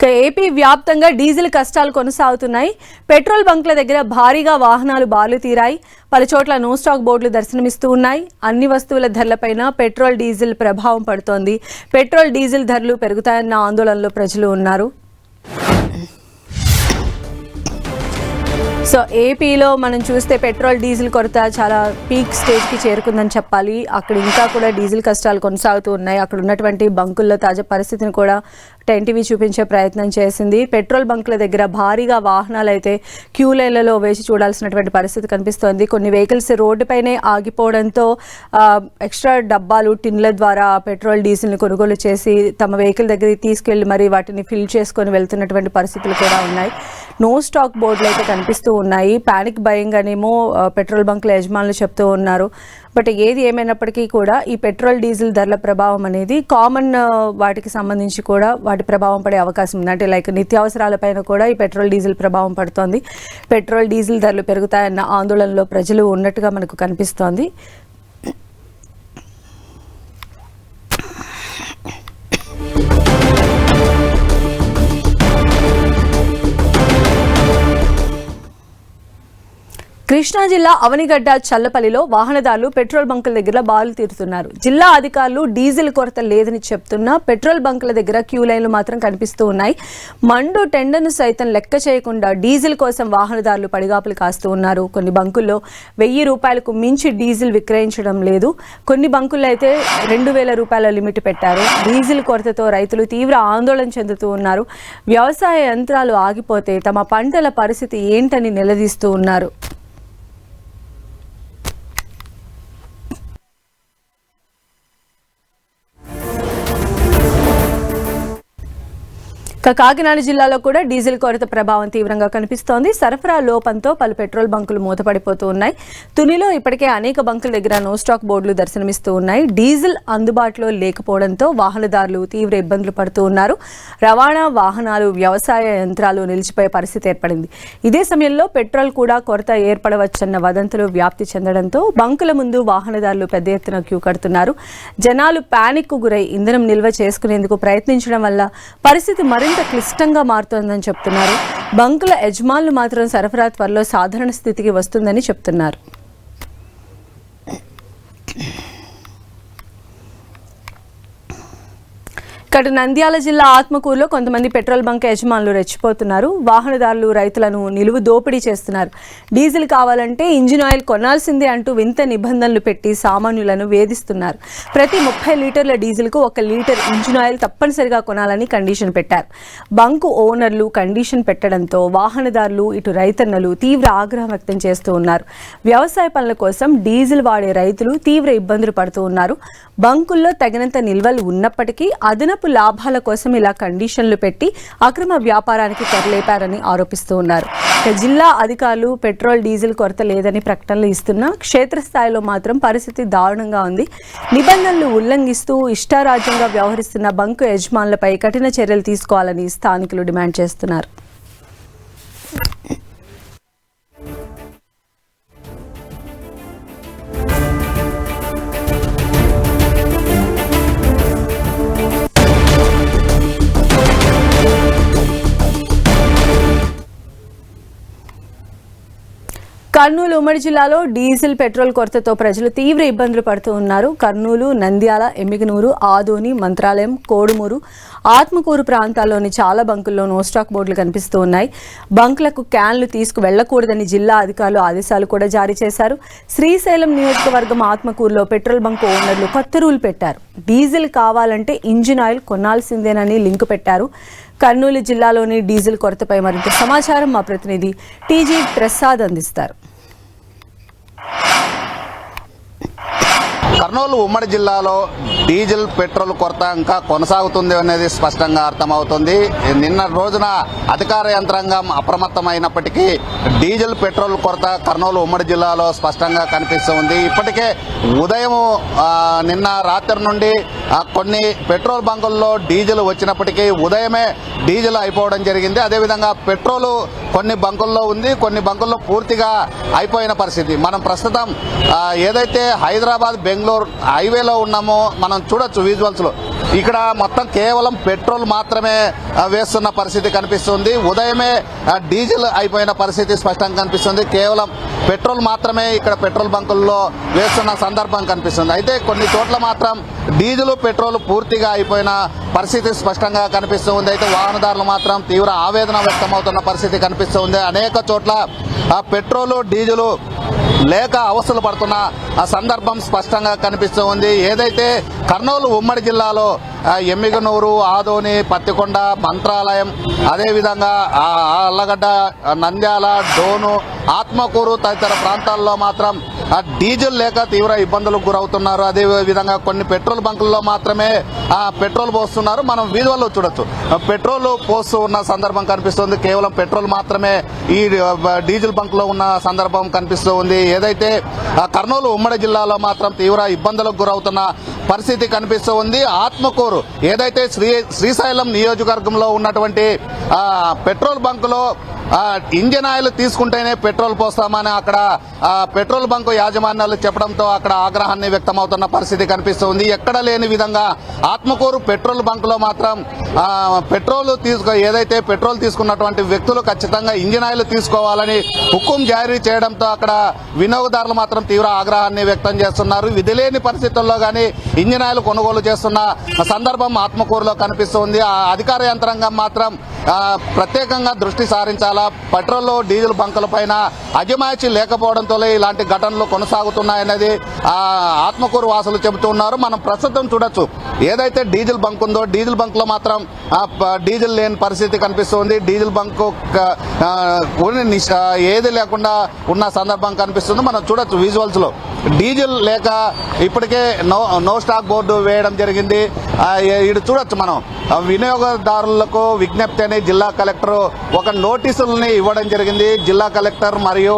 AP వ్యాప్తంగా diesel కష్టాలు కొనసాగుతున్నాయి. పెట్రోల్ బంక్ల దగ్గర భారీగా వాహనాలు బార్లు తీరాయి. పలు చోట్ల నో స్టాక్ బోర్డులు దర్శనమిస్తూ ఉన్నాయి. అన్ని వస్తువుల ధరలపైన పెట్రోల్ డీజిల్ ప్రభావం పడుతోంది. పెట్రోల్ డీజిల్ ధరలు పెరుగుతాయన్న ఆందోళనలో ప్రజలు ఉన్నారు. సో ఏపీలో మనం చూస్తే పెట్రోల్ డీజిల్ కొరత చాలా పీక్ స్టేజ్కి చేరుకుందని చెప్పాలి. అక్కడ ఇంకా కూడా డీజిల్ కష్టాలు కొనసాగుతూ ఉన్నాయి. అక్కడ ఉన్నటువంటి బంకుల్లో తాజా పరిస్థితిని కూడా ఎన్టీవీ చూపించే ప్రయత్నం చేసింది. పెట్రోల్ బంకుల దగ్గర భారీగా వాహనాలు అయితే క్యూ లైన్లలో వేచి చూడాల్సినటువంటి పరిస్థితి కనిపిస్తోంది. కొన్ని వెహికల్స్ రోడ్డుపైనే ఆగిపోవడంతో ఎక్స్ట్రా డబ్బాలు టిన్ల ద్వారా పెట్రోల్ డీజిల్ని కొనుగోలు చేసి తమ వెహికల్ దగ్గరికి తీసుకెళ్లి మరి వాటిని ఫిల్ చేసుకొని వెళ్తున్నటువంటి పరిస్థితులు కూడా ఉన్నాయి. నో స్టాక్ బోర్డులు అయితే కనిపిస్తూ ఉన్నాయి. పానిక్ భయంగానేమో పెట్రోల్ బంకుల యజమానులు చెప్తూ ఉన్నారు. బట్ ఏది ఏమైనప్పటికీ కూడా ఈ పెట్రోల్ డీజిల్ ధరల ప్రభావం అనేది కామన్ వాటికి సంబంధించి కూడా వాటి ప్రభావం పడే అవకాశం ఉంది. అంటే లైక్ నిత్యావసరాలపైన కూడా ఈ పెట్రోల్ డీజిల్ ప్రభావం పడుతోంది. పెట్రోల్ డీజిల్ ధరలు పెరుగుతాయన్న ఆందోళనలో ప్రజలు ఉన్నట్టుగా మనకు కనిపిస్తోంది. కృష్ణా జిల్లా అవనిగడ్డ చల్లపల్లిలో వాహనదారులు పెట్రోల్ బంకుల దగ్గర బారులు తీరుతున్నారు. జిల్లా అధికారులు డీజిల్ కొరత లేదని చెప్తున్నా పెట్రోల్ బంకుల దగ్గర క్యూ లైన్లు మాత్రం కనిపిస్తూ ఉన్నాయి. మండు టెండర్ను సైతం లెక్క చేయకుండా డీజిల్ కోసం వాహనదారులు పడిగాపులు కాస్తూ ఉన్నారు. కొన్ని బంకుల్లో 1000 రూపాయలకు మించి డీజిల్ విక్రయించడం లేదు. కొన్ని బంకుల్లో అయితే 2000 రూపాయల లిమిట్ పెట్టారు. డీజిల్ కొరతతో రైతులు తీవ్ర ఆందోళన చెందుతూ ఉన్నారు. వ్యవసాయ యంత్రాలు ఆగిపోతే తమ పంటల పరిస్థితి ఏంటని నిలదీస్తూ ఉన్నారు. కాకినాడ జిల్లాలో కూడా డీజిల్ కొరత ప్రభావం తీవ్రంగా కనిపిస్తోంది. సరఫరా లోపంతో పలు పెట్రోల్ బంకులు మూతపడిపోతూ ఉన్నాయి. తునిలో ఇప్పటికే అనేక బంకుల దగ్గర నో స్టాక్ బోర్డులు దర్శనమిస్తూ ఉన్నాయి. డీజిల్ అందుబాటులో లేకపోవడంతో వాహనదారులు తీవ్ర ఇబ్బందులు పడుతూ ఉన్నారు. రవాణా వాహనాలు, వ్యవసాయ యంత్రాలు నిలిచిపోయే పరిస్థితి ఏర్పడింది. ఇదే సమయంలో పెట్రోల్ కూడా కొరత ఏర్పడవచ్చన్న వదంతులు వ్యాప్తి చెందడంతో బంకుల ముందు వాహనదారులు పెద్ద ఎత్తున క్యూ కడుతున్నారు. జనాలు పానిక్ కు గురై ఇంధనం నిల్వ చేసుకునేందుకు ప్రయత్నించడం వల్ల పరిస్థితి మరింత క్లిష్టంగా మారుతోందని చెప్తున్నారు. బంకుల యజమానులు మాత్రం సరఫరా త్వరలో సాధారణ స్థితికి వస్తుందని చెప్తున్నారు. ఇక్కడ నంద్యాల జిల్లా ఆత్మకూరులో కొంతమంది పెట్రోల్ బంక్ యజమానులు రెచ్చిపోతున్నారు. వాహనదారులు రైతులను నిలువు దోపిడీ చేస్తున్నారు. డీజిల్ కావాలంటే ఇంజిన్ ఆయిల్ కొనాల్సిందే అంటూ వింత నిబంధనలు పెట్టి సామాన్యులను వేధిస్తున్నారు. ప్రతి 30 లీటర్ల డీజిల్కు 1 లీటర్ ఇంజిన్ ఆయిల్ తప్పనిసరిగా కొనాలని కండిషన్ పెట్టారు. బంకు ఓనర్లు కండిషన్ పెట్టడంతో వాహనదారులు ఇటు రైతన్నలు తీవ్ర ఆగ్రహం వ్యక్తం చేస్తూ ఉన్నారు. వ్యవసాయ పనుల కోసం డీజిల్ వాడే రైతులు తీవ్ర ఇబ్బందులు పడుతూ ఉన్నారు. బంకుల్లో తగినంత నిల్వలు ఉన్నప్పటికీ అదనపు లాభాల కోసం ఇలా కండిషన్లు పెట్టి అక్రమ వ్యాపారానికి తెరలేపారని ఆరోపిస్తూ ఉన్నారు. జిల్లా అధికారులు పెట్రోల్ డీజిల్ కొరత లేదని ప్రకటనలు ఇస్తున్నా క్షేత్రస్థాయిలో మాత్రం పరిస్థితి దారుణంగా ఉంది. నిబంధనలు ఉల్లంఘిస్తూ ఇష్టారాజ్యంగా వ్యవహరిస్తున్న బంకు యజమానులపై కఠిన చర్యలు తీసుకోవాలని స్థానికులు డిమాండ్ చేస్తున్నారు. కర్నూలు ఉమ్మడి జిల్లాలో డీజిల్ పెట్రోల్ కొరతతో ప్రజలు తీవ్ర ఇబ్బందులు పడుతూ ఉన్నారు. కర్నూలు, నంద్యాల, ఎమ్మిగనూరు, ఆదోని, మంత్రాలయం, కోడుమూరు, ఆత్మకూరు ప్రాంతాల్లోని చాలా బంకుల్లో నో స్టాక్ బోర్డులు కనిపిస్తూ ఉన్నాయి. బంకులకు క్యాన్లు తీసుకు వెళ్లకూడదని జిల్లా అధికారులు ఆదేశాలు కూడా జారీ చేశారు. శ్రీశైలం నియోజకవర్గం ఆత్మకూరులో పెట్రోల్ బంక్ ఓనర్లు కొత్త రూల్ పెట్టారు. డీజిల్ కావాలంటే ఇంజిన్ ఆయిల్ కొనాల్సిందేనని లింకు పెట్టారు. కర్నూలు జిల్లాలోని డీజిల్ కొరతపై మరింత సమాచారం మా ప్రతినిధి టీజీ ప్రసాద్ అందిస్తారు. కర్నూలు ఉమ్మడి జిల్లాలో డీజిల్ పెట్రోల్ కొరత ఇంకా కొనసాగుతుంది అనేది స్పష్టంగా అర్థమవుతుంది. నిన్న రోజున అధికార యంత్రాంగం అప్రమత్తమైనప్పటికీ డీజిల్ పెట్రోల్ కొరత కర్నూలు ఉమ్మడి జిల్లాలో స్పష్టంగా కనిపిస్తుంది. ఇప్పటికే ఉదయం నిన్న రాత్రి నుండి కొన్ని పెట్రోల్ బంకుల్లో డీజిల్ వచ్చినప్పటికీ ఉదయమే డీజిల్ అయిపోవడం జరిగింది. అదేవిధంగా పెట్రోల్ కొన్ని బంకుల్లో ఉంది, కొన్ని బంకుల్లో పూర్తిగా అయిపోయిన పరిస్థితి. మనం ప్రస్తుతం ఏదైతే హైదరాబాద్ బెంగళూరు హైవేలో ఉన్నామో మనం చూడొచ్చు విజువల్స్లో. ఇక్కడ మొత్తం కేవలం పెట్రోల్ మాత్రమే వేస్తున్న పరిస్థితి కనిపిస్తుంది. ఉదయమే డీజిల్ అయిపోయిన పరిస్థితి స్పష్టంగా కనిపిస్తుంది. కేవలం పెట్రోల్ మాత్రమే ఇక్కడ పెట్రోల్ బంకుల్లో వేస్తున్న సందర్భం కనిపిస్తుంది. అయితే కొన్ని చోట్ల మాత్రం డీజిల్ పెట్రోల్ పూర్తిగా అయిపోయిన పరిస్థితి స్పష్టంగా కనిపిస్తూ ఉంది. అయితే వాహనదారులు మాత్రం తీవ్ర ఆవేదన వ్యక్తమవుతున్న పరిస్థితి కనిపిస్తూ ఉంది. అనేక చోట్ల పెట్రోలు డీజిల్ లేక అవస్థలు పడుతున్న ఆ సందర్భం స్పష్టంగా కనిపిస్తూ ఉంది. ఏదైతే కర్నూలు ఉమ్మడి జిల్లాలో ఎమ్మిగనూరు, ఆదోని, పత్తికొండ, మంత్రాలయం, అదేవిధంగా అల్లగడ్డ, నంద్యాల, డోను, ఆత్మకూరు తదితర ప్రాంతాల్లో మాత్రం డీజిల్ లేక తీవ్ర ఇబ్బందులకు గురవుతున్నారు. అదేవిధంగా కొన్ని పెట్రోల్ బంకుల్లో మాత్రమే పెట్రోల్ పోస్తున్నారు. మనం వీడియోలో చూడొచ్చు పెట్రోల్ పోస్తూ ఉన్న సందర్భం కనిపిస్తుంది. కేవలం పెట్రోల్ మాత్రమే ఈ డీజిల్ బంకులో ఉన్న సందర్భం కనిపిస్తూ ఉంది. ఏదైతే కర్నూలు ఉమ్మడి జిల్లాలో మాత్రం తీవ్ర ఇబ్బందులకు గురవుతున్న పరిస్థితి కనిపిస్తూ ఉంది. ఆత్మకూరు ఏదైతే శ్రీశైలం నియోజకవర్గంలో ఉన్నటువంటి పెట్రోల్ బంకులో ఇంజన్ ఆయిల్ తీసుకుంటేనే పెట్రోల్ పోస్తామని అక్కడ పెట్రోల్ బంకు యాజమాన్యాలు చెప్పడంతో అక్కడ ఆగ్రహాన్ని వ్యక్తమవుతున్న పరిస్థితి కనిపిస్తుంది. ఎక్కడ లేని విధంగా ఆత్మకూరు పెట్రోల్ బంకులో మాత్రం ఏదైతే పెట్రోల్ తీసుకున్నటువంటి వ్యక్తులు ఖచ్చితంగా ఇంజన్ ఆయిల్ తీసుకోవాలని హుకుం జారీ చేయడంతో అక్కడ వినియోగదారులు మాత్రం తీవ్ర ఆగ్రహాన్ని వ్యక్తం చేస్తున్నారు. విధి లేని పరిస్థితుల్లో గానీ ఇంజన్ ఆయిల్ కొనుగోలు చేస్తున్న సందర్భం ఆత్మకూరులో కనిపిస్తుంది. అధికార యంత్రాంగం మాత్రం ప్రత్యేకంగా దృష్టి సారించాలా. పెట్రోల్ డీజిల్ బంకుల పైన అజమాయిషీ లేకపోవడంతో ఇలాంటి ఘటనలు కొనసాగుతున్నాయనేది ఆత్మకూరు వాసులు చెబుతున్నారు. మనం ప్రస్తుతం చూడొచ్చు ఏదైతే డీజిల్ బంక్ ఉందో డీజిల్ బంక్ లో మాత్రం డీజిల్ లేని పరిస్థితి కనిపిస్తుంది. డీజిల్ బంక్ ఏది లేకుండా ఉన్న సందర్భం కనిపిస్తుంది. మనం చూడొచ్చు విజువల్స్ లో డీజిల్ లేక ఇప్పటికే నో స్టాక్ బోర్డు వేయడం జరిగింది. ఇటు చూడొచ్చు మనం వినియోగదారులకు విజ్ఞప్తి అని జిల్లా కలెక్టర్ ఒక నోటీసులని ఇవ్వడం జరిగింది. జిల్లా కలెక్టర్ మరియు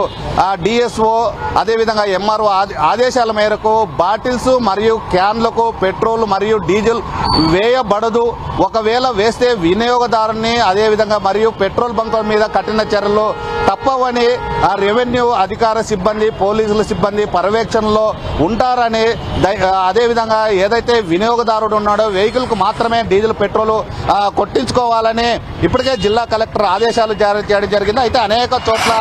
డిఎస్ఓ అదేవిధంగా ఎంఆర్ఓ ఆదేశాల మేరకు బాటిల్స్ మరియు క్యాన్లకు పెట్రోల్ మరియు డీజిల్ వేయబడదు. ఒకవేళ వేస్తే వినియోగదారుని అదేవిధంగా మరియు పెట్రోల్ బంకుల మీద కఠిన చర్యలు తప్పవని రెవెన్యూ అధికార సిబ్బంది, పోలీసుల సిబ్బంది పర్యవేక్షణలో ఉంటారని, అదేవిధంగా ఏదైతే వినియోగదారుడు ఉన్నాడో వెహికల్ కు మాత్రమే డీజిల్ పెట్రోల్ కొట్టించుకోవాలని ఇప్పటికే జిల్లా కలెక్టర్ ఆదేశాలు జారీ చేయడం జరిగింది. అయితే అనేక చోట్ల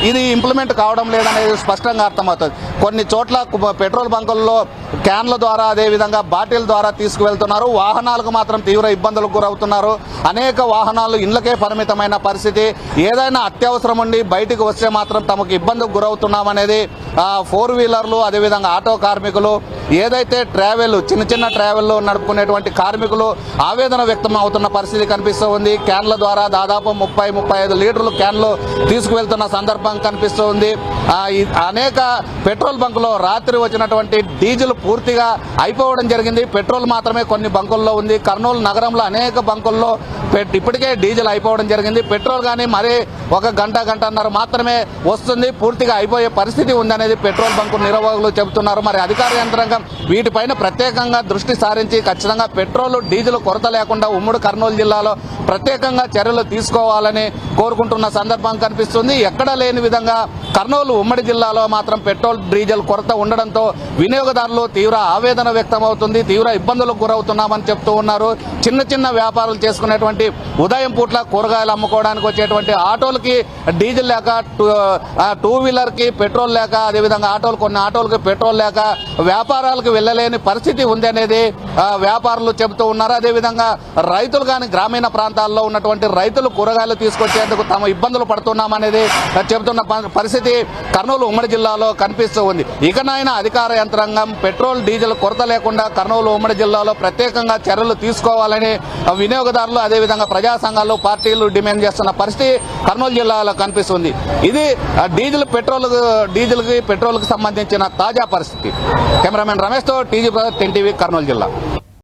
ఇది ఇంప్లిమెంట్ కావడం లేదనేది స్పష్టంగా అర్థమవుతుంది. కొన్ని చోట్ల పెట్రోల్ బంకుల్లో క్యాన్ల ద్వారా అదేవిధంగా బాటిల్ ద్వారా తీసుకువెళ్తున్నారు. వాహనాలకు మాత్రం తీవ్ర ఇబ్బందులకు గురవుతున్నారు. అనేక వాహనాలు ఇళ్లకే పరిమితమైన పరిస్థితి. ఏదైనా అత్యవసరం ఉండి బయటకు వస్తే మాత్రం తమకు ఇబ్బందుకు గురవుతున్నామనేది 4 వీలర్లు అదేవిధంగా ఆటో కార్మికులు, ఏదైతే చిన్న చిన్న ట్రావెల్ నడుపుకునేటువంటి కార్మికులు ఆవేదన వ్యక్తం అవుతున్న పరిస్థితి కనిపిస్తూ ఉంది. క్యాన్ల ద్వారా దాదాపు 30-35 లీటర్లు క్యాన్లు తీసుకువెళ్తున్న సందర్భం కనిపిస్తూ ఉంది. అనేక పెట్రోల్ బంకులో రాత్రి వచ్చినటువంటి డీజిల్ పూర్తిగా అయిపోవడం జరిగింది. పెట్రోల్ మాత్రమే కొన్ని బంకుల్లో ఉంది. కర్నూలు నగరంలో అనేక బంకుల్లో ఇప్పటికే డీజిల్ అయిపోవడం జరిగింది. పెట్రోల్ కానీ మరీ ఒక గంటన్నర మాత్రమే వస్తుంది. పూర్తిగా అయిపోయే పరిస్థితి ఉందనేది పెట్రోల్ బంకు నిర్వాహకులు చెబుతున్నారు. మరి అధికార యంత్రాంగం వీటిపైన ప్రత్యేకంగా దృష్టి సారించి ఖచ్చితంగా పెట్రోల్ డీజిల్ కొరత లేకుండా ఉమ్మడి కర్నూలు జిల్లాలో ప్రత్యేకంగా చర్యలు తీసుకోవాలని కోరుకుంటున్న సందర్భం కనిపిస్తుంది. ఎక్కడ లేని విధంగా కర్నూలు ఉమ్మడి జిల్లాలో మాత్రం పెట్రోల్ డీజిల్ కొరత ఉండడంతో వినియోగదారులు తీవ్ర ఆవేదన వ్యక్తమవుతుంది. తీవ్ర ఇబ్బందులకు గురవుతున్నామని చెప్తూ ఉన్నారు. చిన్న వ్యాపారాలు చేసుకునేటువంటి ఉదయం పూట్ల కూరగాయలు అమ్ముకోవడానికి వచ్చేటువంటి ఆటోలకి డీజిల్ లేక, 2 వీలర్ కి పెట్రోల్ లేక, అదేవిధంగా కొన్ని ఆటోలకి పెట్రోల్ లేక వ్యాపారాలకు వెళ్ళలేని పరిస్థితి ఉంది అనేది వ్యాపారులు చెబుతూ ఉన్నారు. అదేవిధంగా రైతులు కానీ గ్రామీణ ప్రాంతాల్లో ఉన్నటువంటి రైతులు కూరగాయలు తీసుకొచ్చేందుకు తమ ఇబ్బందులు పడుతున్నామనేది చెబుతున్న పరిస్థితి కర్నూలు ఉమ్మడి జిల్లాలో కనిపిస్తూ ఉంది. ఇకనైనా అధికార యంత్రాంగం పెట్రోల్ డీజిల్ కొరత లేకుండా కర్నూలు ఉమ్మడి జిల్లాలో ప్రత్యేకంగా చర్యలు తీసుకోవాలని వినియోగదారులు అదేవిధంగా ప్రజా సంఘాలు, పార్టీలు డిమాండ్ చేస్తున్న పరిస్థితి కర్నూలు జిల్లాలో కనిపిస్తుంది. ఇది డీజిల్ పెట్రోల్ కి సంబంధించిన తాజా పరిస్థితి. కెమెరామెన్ రమేష్ తో టీజీ 10 టీవీ కర్నూలు జిల్లా.